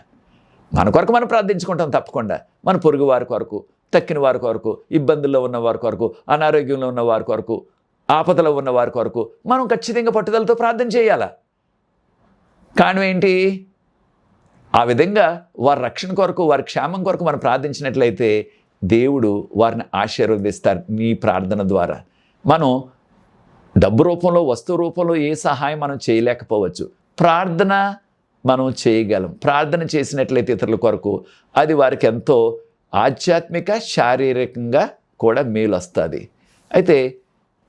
మన కొరకు మనం ప్రార్థించుకుంటాం తప్పకుండా. మన పొరుగు వారి కొరకు, తక్కిన వారి కొరకు, ఇబ్బందుల్లో ఉన్న వారి కొరకు, అనారోగ్యంలో ఉన్న వారి కొరకు, ఆపదలో ఉన్న వారి కొరకు మనం ఖచ్చితంగా పట్టుదలతో ప్రార్థన చేయాలా. కారణం ఏంటి? ఆ విధంగా వారి రక్షణ కొరకు, వారి క్షేమం కొరకు మనం ప్రార్థించినట్లయితే దేవుడు వారిని ఆశీర్వదిస్తారు నీ ప్రార్థన ద్వారా. మనం డబ్బు రూపంలో, వస్తువు రూపంలో ఏ సహాయం మనం చేయలేకపోవచ్చు. ప్రార్థన మనం చేయగలం. ప్రార్థన చేసినట్లయితే ఇతరుల కొరకు అది వారికి ఎంతో ఆధ్యాత్మిక, శారీరకంగా కూడా మేలు వస్తుంది. అయితే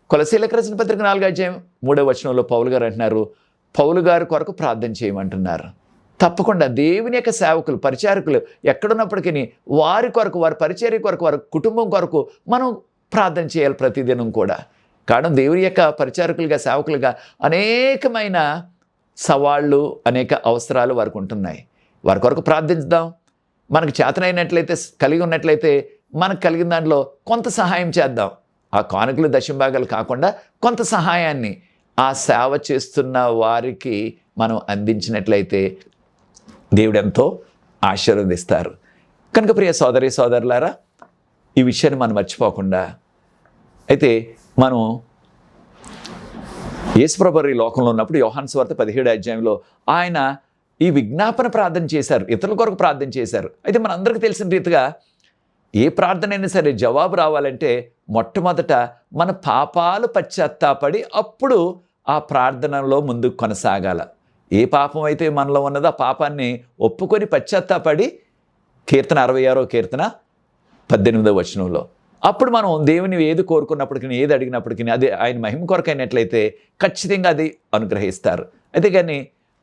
కొలసీలకు రాసిన పత్రిక 4వ అధ్యాయం 3వ వచనంలో పౌలు గారు అంటున్నారు, పౌలు గారి కొరకు ప్రార్థన చేయమంటున్నారు. తప్పకుండా దేవుని యొక్క సేవకులు, పరిచారకులు ఎక్కడున్నప్పటికీ వారి కొరకు, వారి పరిచర్య కొరకు, వారి కుటుంబం కొరకు మనం ప్రార్థన చేయాలి ప్రతిదినం కూడా. కారణం దేవుని యొక్క పరిచారకులుగా, సేవకులుగా అనేకమైన సవాళ్ళు, అనేక అవసరాలు వారికి ఉంటున్నాయి. వారి కొరకు ప్రార్థించుదాం. మనకు చేతనైనట్లయితే, కలిగి ఉన్నట్లయితే మనకు కలిగిన దాంట్లో కొంత సహాయం చేద్దాం. ఆ కానుకలు, దశంభాగాలు కాకుండా కొంత సహాయాన్ని ఆ సేవ చేస్తున్న వారికి మనం అందించినట్లయితే దేవుడు ఎంతో ఆశీర్వదిస్తారు. కనుక ప్రియ సోదరి సోదరులారా, ఈ విషయాన్ని మనం మర్చిపోకుండా, అయితే మనం యేసుప్రభు ఈ లోకంలో ఉన్నప్పుడు యోహాను సువార్త 17వ అధ్యాయంలో ఆయన ఈ విజ్ఞాపన ప్రార్థన చేశారు, ఇతరుల కొరకు ప్రార్థన చేశారు. అయితే మనందరికీ తెలిసిన రీతిగా ఏ ప్రార్థన అయినా సరే జవాబు రావాలంటే మొట్టమొదట మన పాపాలు పశ్చాత్తాపడి అప్పుడు ఆ ప్రార్థనలో ముందుకు కొనసాగాల. ఏ పాపం అయితే మనలో ఉన్నదో ఆ పాపాన్ని ఒప్పుకొని పశ్చాత్తాపడి, కీర్తన 66వ కీర్తన 18వ వచనంలో, అప్పుడు మనం దేవుని ఏది కోరుకున్నప్పటికీ, ఏది అడిగినప్పటికీ అది ఆయన మహిమ కొరకైనట్లయితే ఖచ్చితంగా అది అనుగ్రహిస్తారు.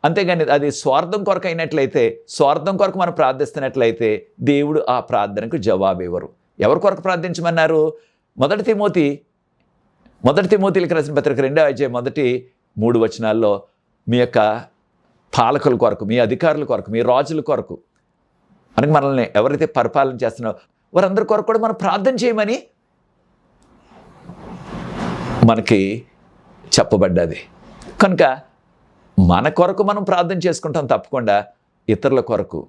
అంతేగాని అది స్వార్థం కొరకు అయినట్లయితే, స్వార్థం కొరకు మనం ప్రార్థిస్తున్నట్లయితే దేవుడు ఆ ప్రార్థనకు జవాబు ఇవ్వరు. ఎవరి కొరకు ప్రార్థించమన్నారు? మొదటి తిమోతిలకు రాసిన పత్రిక 2వ అధ్యాయం 1-3 వచనాల్లో మీ యొక్క పాలకుల కొరకు, మీ అధికారుల కొరకు, మీ రాజుల కొరకు, మనకి మనల్ని ఎవరైతే పరిపాలన చేస్తున్నారో వారందరి కొరకు కూడా మనం ప్రార్థన చేయమని మనకి చెప్పబడ్డది. కనుక మన కొరకు మనం ప్రార్థన చేసుకుంటాం తప్పకుండా. ఇతరుల కొరకు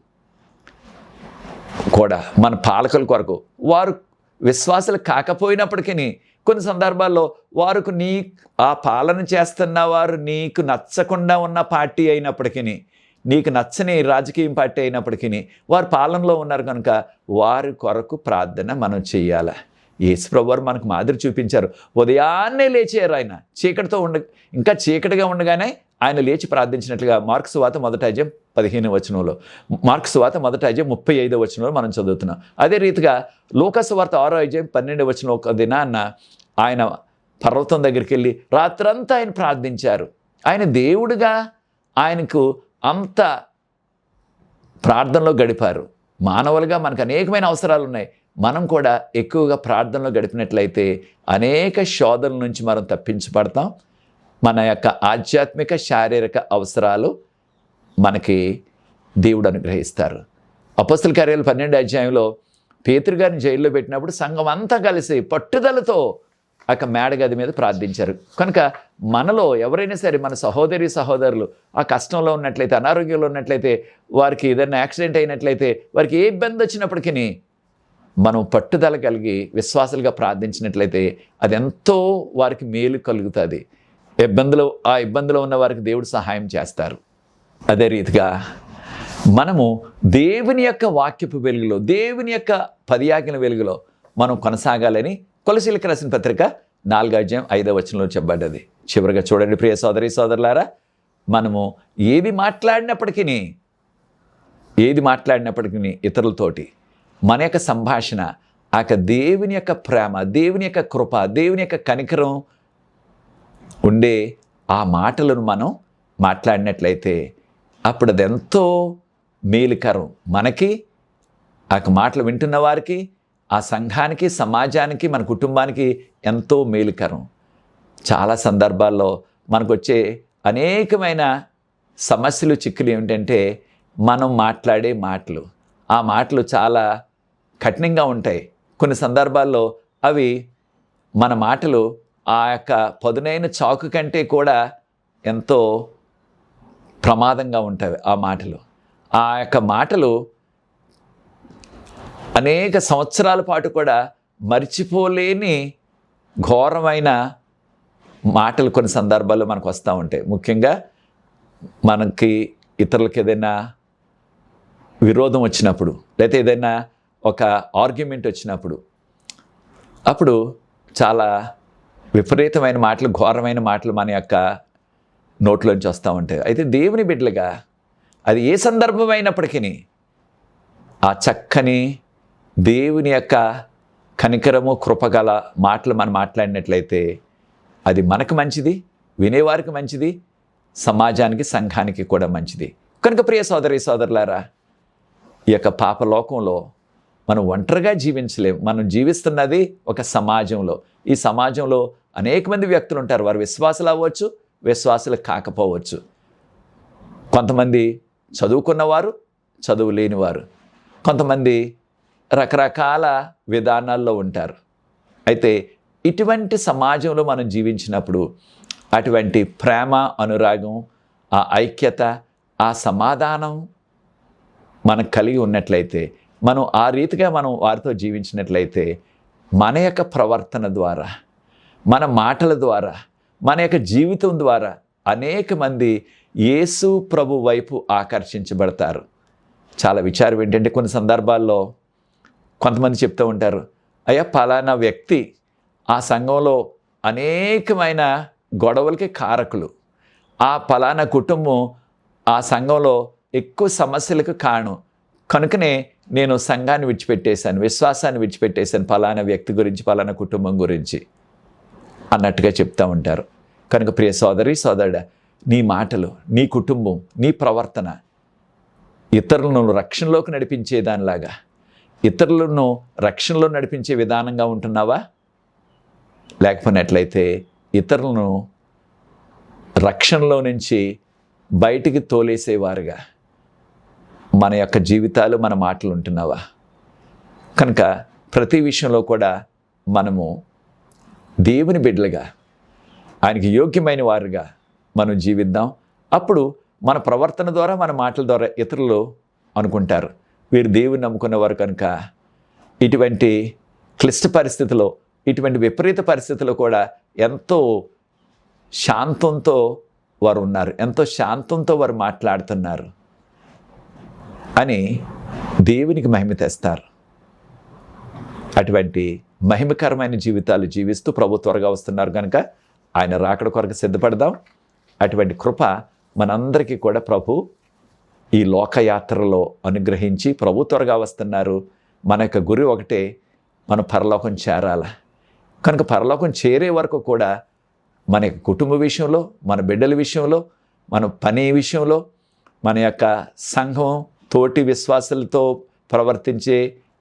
కూడా, మన పాలకుల కొరకు, వారు విశ్వాసులు కాకపోయినప్పటికీ కొన్ని సందర్భాల్లో వారికి ఆ పాలన చేస్తున్న వారు నీకు నచ్చకుండా ఉన్న పార్టీ అయినప్పటికీ, నీకు నచ్చని రాజకీయం పార్టీ అయినప్పటికీ వారు పాలనలో ఉన్నారు కనుక వారి కొరకు ప్రార్థన మనం చేయాలి. యేసుప్రభు వారు మనకు మాదిరి చూపించారు. ఉదయాన్నే లేచారు ఆయన, ఇంకా చీకటిగా ఉండగానే ఆయన లేచి ప్రార్థించినట్లుగా మార్కు సువార్త 1వ అధ్యాయం 15వ వచనంలో, మార్కు సువార్త 1వ అధ్యాయం 35వ వచనంలో మనం చదువుతున్నాం. అదే రీతిగా లూకా సువార్త 6వ అధ్యాయం 12వ వచనం, ఒక దినాన్న ఆయన పర్వతం దగ్గరికి వెళ్ళి రాత్రంతా ఆయన ప్రార్థించారు. ఆయన దేవుడుగా ఆయనకు అంత ప్రార్థనలో గడిపారు. మానవులుగా మనకు అనేకమైన అవసరాలు ఉన్నాయి. మనం కూడా ఎక్కువగా ప్రార్థనలో గడిపినట్లయితే అనేక శోధనల నుంచి మనం తప్పించబడతాం. మన యొక్క ఆధ్యాత్మిక, శారీరక అవసరాలు మనకి దేవుడు అనుగ్రహిస్తారు. అపోస్తల కార్యాలు 12వ అధ్యాయంలో పేతురు గారిని జైల్లో పెట్టినప్పుడు సంఘం అంతా కలిసి పట్టుదలతో ఆ మేడగది మీద ప్రార్థించారు. కనుక మనలో ఎవరైనా సరే, మన సహోదరులు ఆ కష్టంలో ఉన్నట్లయితే, అనారోగ్యంలో ఉన్నట్లయితే, వారికి ఏదైనా యాక్సిడెంట్ అయినట్లయితే, వారికి ఏ ఇబ్బంది వచ్చినప్పటికీ మనం పట్టుదల కలిగి విశ్వాసాలుగా ప్రార్థించినట్లయితే అది ఎంతో వారికి మేలు కలుగుతుంది. ఆ ఇబ్బందులో ఉన్న వారికి దేవుడు సహాయం చేస్తారు. అదే రీతిగా మనము దేవుని యొక్క వాక్యపు వెలుగులో, దేవుని యొక్క 10 ఆజ్ఞల వెలుగులో మనం కొనసాగాలని కొలసీలకు రాసిన పత్రిక 4వ అధ్యాయం 5వ వచనంలో చెప్పబడ్డది. చివరిగా చూడండి ప్రియ సోదరి సోదరులారా, మనము ఏది మాట్లాడినప్పటికీ ఇతరులతోటి మన యొక్క సంభాషణ దేవుని యొక్క ప్రేమ, దేవుని యొక్క కృప, దేవుని యొక్క కనికరం ఉండే ఆ మాటలను మనం మాట్లాడినట్లయితే అప్పుడు అది ఎంతో మేలుకరం. మనకి ఆ మాటలు వింటున్న వారికి, ఆ సంఘానికి, సమాజానికి, మన కుటుంబానికి ఎంతో మేలుకరం. చాలా సందర్భాల్లో మనకు వచ్చే అనేకమైన సమస్యలు, చిక్కులు ఏమిటంటే మనం మాట్లాడే మాటలు. ఆ మాటలు చాలా కఠినంగా ఉంటాయి. కొన్ని సందర్భాల్లో అవి మన మాటలు ఆ యొక్క పదునైన చాకు కంటే కూడా ఎంతో ప్రమాదంగా ఉంటాయి. ఆ యొక్క మాటలు అనేక సంవత్సరాల పాటు కూడా మర్చిపోలేని ఘోరమైన మాటలు కొన్ని సందర్భాల్లో మనకు వస్తూ ఉంటాయి. ముఖ్యంగా మనకి ఇతరులకు ఏదైనా విరోధం వచ్చినప్పుడు, లేకపోతే ఏదైనా ఒక ఆర్గ్యుమెంట్ వచ్చినప్పుడు, అప్పుడు చాలా విపరీతమైన మాటలు, ఘోరమైన మాటలు మన యొక్క నోట్లోంచి వస్తూ ఉంటాయి. అయితే దేవుని బిడ్డలుగా అది ఏ సందర్భం అయినప్పటికీ ఆ చక్కని దేవుని యొక్క కనికరము, కృపగల మాటలు మనం మాట్లాడినట్లయితే అది మనకు మంచిది, వినేవారికి మంచిది, సమాజానికి, సంఘానికి కూడా మంచిది. కనుక ప్రియ సోదరి సోదరులారా, ఈ యొక్క పాపలోకంలో మనం ఒంటరిగా జీవించలేము. మనం జీవిస్తున్నది ఒక సమాజంలో. ఈ సమాజంలో అనేక మంది వ్యక్తులు ఉంటారు. వారు విశ్వాసులు అవ్వచ్చు, విశ్వాసులు కాకపోవచ్చు. కొంతమంది చదువుకున్నవారు, చదువు లేనివారు, కొంతమంది రకరకాల విధానాల్లో ఉంటారు. అయితే ఇటువంటి సమాజంలో మనం జీవించినప్పుడు అటువంటి ప్రేమ, అనురాగం, ఆ ఐక్యత, ఆ సమాధానం మనకు కలిగి ఉన్నట్లయితే, మనం ఆ రీతిగా మనం వారితో జీవించినట్లయితే మన యొక్క ప్రవర్తన ద్వారా, మన మాటల ద్వారా, మన యొక్క జీవితం ద్వారా అనేక మంది యేసు ప్రభు వైపు ఆకర్షించబడతారు. చాలా విచారం ఏంటంటే కొన్ని సందర్భాల్లో కొంతమంది చెప్తూ ఉంటారు, అయ్యా పలానా వ్యక్తి ఆ సంఘంలో అనేకమైన గొడవలకి కారకులు, ఆ పలానా కుటుంబం ఆ సంఘంలో ఎక్కువ సమస్యలకు కారణం, కనుకనే నేను సంఘాన్ని విడిచిపెట్టేశాను, విశ్వాసాన్ని విడిచిపెట్టేశాను పలానా వ్యక్తి గురించి, పలానా కుటుంబం గురించి అన్నట్టుగా చెప్తూ ఉంటారు. కనుక ప్రియ సోదరి సోదరుడా, నీ మాటలు, నీ కుటుంబం, నీ ప్రవర్తన ఇతరులను రక్షణలోకి నడిపించేదానిలాగా, ఇతరులను రక్షణలో నడిపించే విధానంగా ఉంటున్నావా? లేకపోయినట్లయితే ఇతరులను రక్షణలో నుంచి బయటికి తోలేసేవారుగా మన యొక్క జీవితాలు, మన మాటలు ఉంటున్నావా? కనుక ప్రతి విషయంలో కూడా మనము దేవుని బిడ్డలుగా, ఆయనకి యోగ్యమైన వారుగా మనం జీవిద్దాం. అప్పుడు మన ప్రవర్తన ద్వారా, మన మాటల ద్వారా ఇతరులు అనుకుంటారు, వీరు దేవుని నమ్ముకున్నవారు కనుక ఇటువంటి క్లిష్ట పరిస్థితిలో, ఇటువంటి విపరీత పరిస్థితుల్లో కూడా ఎంతో శాంతంతో వారు ఉన్నారు, ఎంతో శాంతంతో వారు మాట్లాడుతున్నారు అని దేవునికి మహిమ తెస్తారు. అటువంటి మహిమకరమైన జీవితాలు జీవిస్తూ ప్రభు త్వరగా వస్తున్నారు కనుక ఆయన రాకడ కొరకు సిద్ధపడదాం. అటువంటి కృప మనందరికీ కూడా ప్రభు ఈ లోకయాత్రలో అనుగ్రహించి, ప్రభు త్వరగా వస్తున్నారు, మన యొక్క గురి ఒకటే, మన పరలోకం చేరాల. కనుక పరలోకం చేరే వరకు కూడా మన యొక్క కుటుంబ విషయంలో, మన బిడ్డల విషయంలో, మన పని విషయంలో, మన యొక్క సంఘం తోటి విశ్వాసులతో ప్రవర్తించే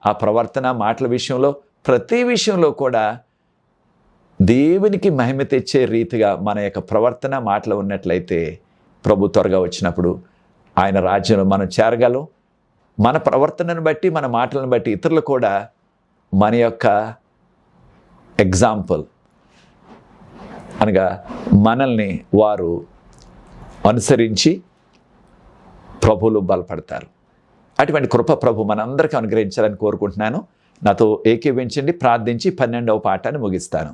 ఆ ప్రవర్తన, మాటల విషయంలో, ప్రతి విషయంలో కూడా దేవునికి మహిమ తెచ్చే రీతిగా మన యొక్క ప్రవర్తన, మాటలు ఉన్నట్లయితే ప్రభు త్వరగా వచ్చినప్పుడు ఆయన రాజ్యంలో మనం చేరగలం. మన ప్రవర్తనను బట్టి, మన మాటలను బట్టి ఇతరులు కూడా మన యొక్క ఎగ్జాంపుల్ అనగా మనల్ని వారు అనుసరించి ప్రభువులు బలపడతారు. అటువంటి కృప ప్రభు మనందరికీ అనుగ్రహించాలని కోరుకుంటున్నాను. నాతో ఏకీవించండి, ప్రార్థించి 12వ పాఠాన్ని ముగిస్తాను.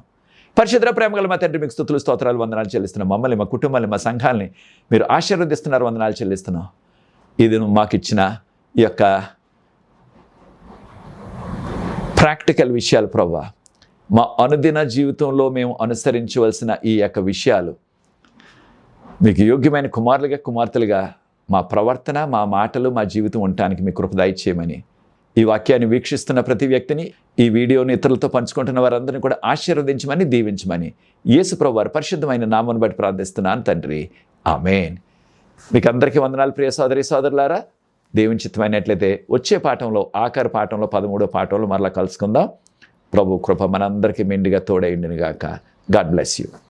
పరిశుద్ధ ప్రేమగల మా తండ్రి, మీకు స్తుతులు, స్తోత్రాలు, వందనాలు చెల్లిస్తున్నాం. మమ్మల్ని, మా కుటుంబాన్ని, మా సంఘాలని మీరు ఆశీర్వదిస్తున్నారు, వందనాలు చెల్లిస్తున్నాం. ఇది మాకు ఇచ్చిన ఈ యొక్క ప్రాక్టికల్ విషయాలు ప్రభువా, మా అనుదిన జీవితంలో మేము అనుసరించవలసిన ఈ యొక్క విషయాలు మీకు యోగ్యమైన కుమారులుగా, కుమార్తెలుగా మా ప్రవర్తన, మా మాటలు, మా జీవితం ఉండటానికి మీ కృప దయచేయమని, ఈ వాక్యాన్ని వీక్షిస్తున్న ప్రతి వ్యక్తిని, ఈ వీడియోని ఇతరులతో పంచుకుంటున్న వారందరినీ కూడా ఆశీర్వదించమని, దీవించమని యేసు ప్రభువు వారి పరిశుద్ధమైన నామమును బట్టి ప్రార్థిస్తున్నాను తండ్రి, ఆమేన్. మీకు అందరికీ వందనాలు ప్రియ సోదరి సోదరులారా. దేవుని చిత్తమైనట్లయితే వచ్చే పాఠంలో, ఆఖరి పాఠంలో, 13వ పాఠంలో మరలా కలుసుకుందాం. ప్రభు కృప మనందరికీ మెండుగా తోడైండును గాక. God bless you.